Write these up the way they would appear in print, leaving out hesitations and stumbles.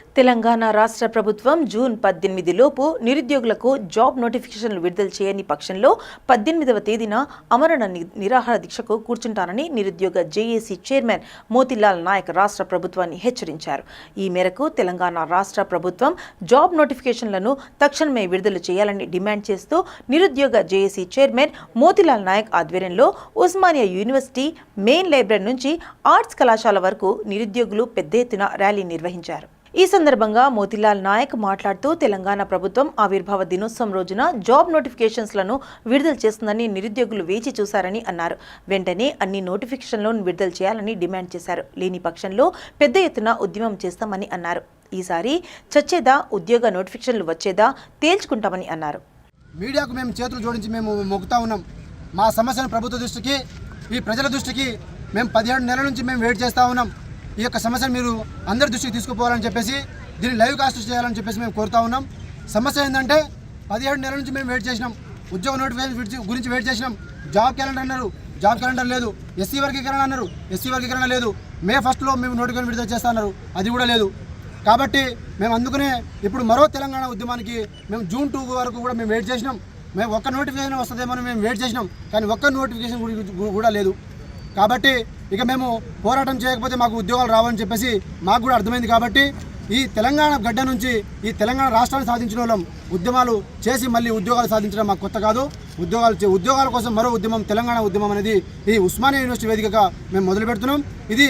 తెలంగాణ రాష్ట్ర ప్రభుత్వం జూన్ 18 లోపు నిరుద్యోగులకు జాబ్ నోటిఫికేషన్లు విడుదల చేయని పక్షంలో 18వ తేదీన అమరణ నిరాహార దీక్షకు కూర్చుంటానని నిరుద్యోగ జేఏసీ చైర్మన్ మోతిలాల్ నాయక్ రాష్ట్ర ప్రభుత్వాన్ని హెచ్చరించారు. ఈ మేరకు తెలంగాణ రాష్ట్ర ప్రభుత్వం జాబ్ నోటిఫికేషన్లను తక్షణమే విడుదల చేయాలని డిమాండ్ చేస్తూ నిరుద్యోగ జేఏసీ చైర్మన్ మోతిలాల్ నాయక్ ఆధ్వర్యంలో ఉస్మానియా యూనివర్సిటీ మెయిన్ లైబ్రరీ నుంచి ఆర్ట్స్ కళాశాల వరకు నిరుద్యోగులు పెద్ద ఎత్తున ర్యాలీ నిర్వహించారు. ఈ సందర్భంగా మోతిలాల్ నాయక్ మాట్లాడుతూ తెలంగాణ ప్రభుత్వం ఆవిర్భావ దినోత్సవం రోజున జాబ్ నోటిఫికేషన్స్లను విడుదల చేస్తుందని నిరుద్యోగులు వేచి చూశారని అన్నారు. వెంటనే అన్ని నోటిఫికేషన్లను విడుదల చేయాలని డిమాండ్ చేశారు. లేని పక్షంలో పెద్ద ఎత్తున ఉద్యమం చేస్తామని అన్నారు. ఈసారి చచ్చేదా ఉద్యోగ నోటిఫికేషన్లు వచ్చేదా తేల్చుకుంటామని అన్నారు. మీడియాకు మేము చేతులు జోడించి మేము మొక్కుతా ఉన్నాం. మా సమస్యను ప్రభుత్వ దృష్టికి, ఈ ప్రజల దృష్టికి మేము 17 నెలల నుంచి మేము వెయిట్ చేస్తూ ఉన్నాం. ఈ యొక్క సమస్యను మీరు అందరి దృష్టికి తీసుకుపోవాలని చెప్పేసి, దీన్ని లైవ్ కాస్ట్ చేయాలని చెప్పేసి మేము కోరుతా ఉన్నాం. సమస్య ఏంటంటే 17 నెలల నుంచి మేము వెయిట్ చేసినాం. ఉద్యోగ నోటిఫికేషన్ గురించి వెయిట్ చేసినాం. జాబ్ క్యాలెండర్ అన్నారు, జాబ్ క్యాలెండర్ లేదు. ఎస్సీ వర్గీకరణ అన్నారు, ఎస్సీ వర్గీకరణ లేదు. మే 1 మేము నోటిఫికేషన్ విడుదల చేస్తా అన్నారు, అది కూడా లేదు. కాబట్టి మేము అందుకనే ఇప్పుడు మరో తెలంగాణ ఉద్యమానికి మేము జూన్ 2 వరకు కూడా మేము వెయిట్ చేసినాం. మేము ఒక్క నోటిఫికేషన్ వస్తుందేమో మేము వెయిట్ చేసినాం, కానీ ఒక్క నోటిఫికేషన్ కూడా లేదు. కాబట్టి ఇక మేము పోరాటం చేయకపోతే మాకు ఉద్యోగాలు రావని చెప్పేసి మాకు కూడా అర్థమైంది. కాబట్టి ఈ తెలంగాణ గడ్డ నుంచి, ఈ తెలంగాణ రాష్ట్రాన్ని సాధించిన వాళ్ళం ఉద్యమాలు చేసి మళ్ళీ ఉద్యోగాలు సాధించడం మాకు కొత్త కాదు. ఉద్యోగాల కోసం మరో ఉద్యమం, తెలంగాణ ఉద్యమం అనేది ఈ ఉస్మానియా యూనివర్సిటీ వేదికగా మేము మొదలు పెడుతున్నాం. ఇది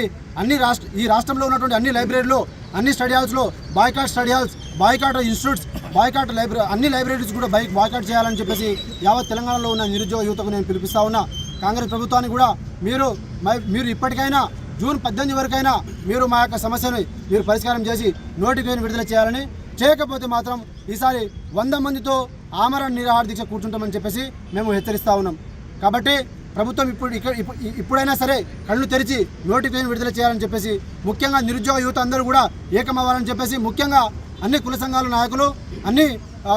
ఈ రాష్ట్రంలో ఉన్నటువంటి అన్ని లైబ్రరీలో, అన్ని స్టడీ హాల్స్లో boycott study halls, boycott institutes, boycott అన్ని లైబ్రరీస్ కూడా బాయ్కాట్ చేయాలని చెప్పేసి యావత్ తెలంగాణలో ఉన్న నిరుద్యోగ యువతకు నేను పిలిపిస్తా ఉన్నా. కాంగ్రెస్ ప్రభుత్వాన్ని కూడా మీరు ఇప్పటికైనా జూన్ 18 వరకైనా మీరు మా యొక్క సమస్యను మీరు పరిష్కారం చేసి నోటిఫికేషన్ విడుదల చేయాలని, చేయకపోతే మాత్రం ఈసారి 100 మందితో ఆమరణ నిరాహార దీక్ష కూర్చుంటామని చెప్పేసి మేము హెచ్చరిస్తూ ఉన్నాం. కాబట్టి ప్రభుత్వం ఇప్పుడైనా సరే కళ్ళు తెరిచి నోటిఫికేషన్ విడుదల చేయాలని చెప్పేసి, ముఖ్యంగా నిరుద్యోగ యువత అందరూ కూడా ఏకమవ్వాలని చెప్పేసి, ముఖ్యంగా అన్ని కుల సంఘాల నాయకులు, అన్ని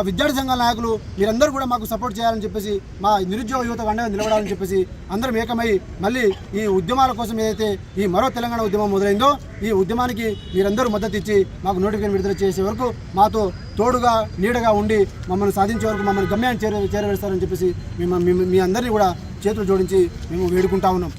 విద్యార్థి సంఘాల నాయకులు మీరందరూ కూడా మాకు సపోర్ట్ చేయాలని చెప్పేసి, మా నిరుద్యోగ యువత అండగా నిలబడాలని చెప్పేసి అందరం ఏకమై మళ్ళీ ఈ ఉద్యమాల కోసం ఏదైతే ఈ మరో తెలంగాణ ఉద్యమం మొదలైందో ఈ ఉద్యమానికి మీరందరూ మద్దతు ఇచ్చి మాకు నోటిఫికేషన్ విడుదల చేసే వరకు మాతో తోడుగా నీడగా ఉండి మమ్మల్ని సాధించే వరకు మమ్మల్ని గమ్యాన్ని చేరవేస్తారని చెప్పేసి మీ అందరినీ కూడా చేతులు జోడించి మేము వేడుకుంటా ఉన్నాం.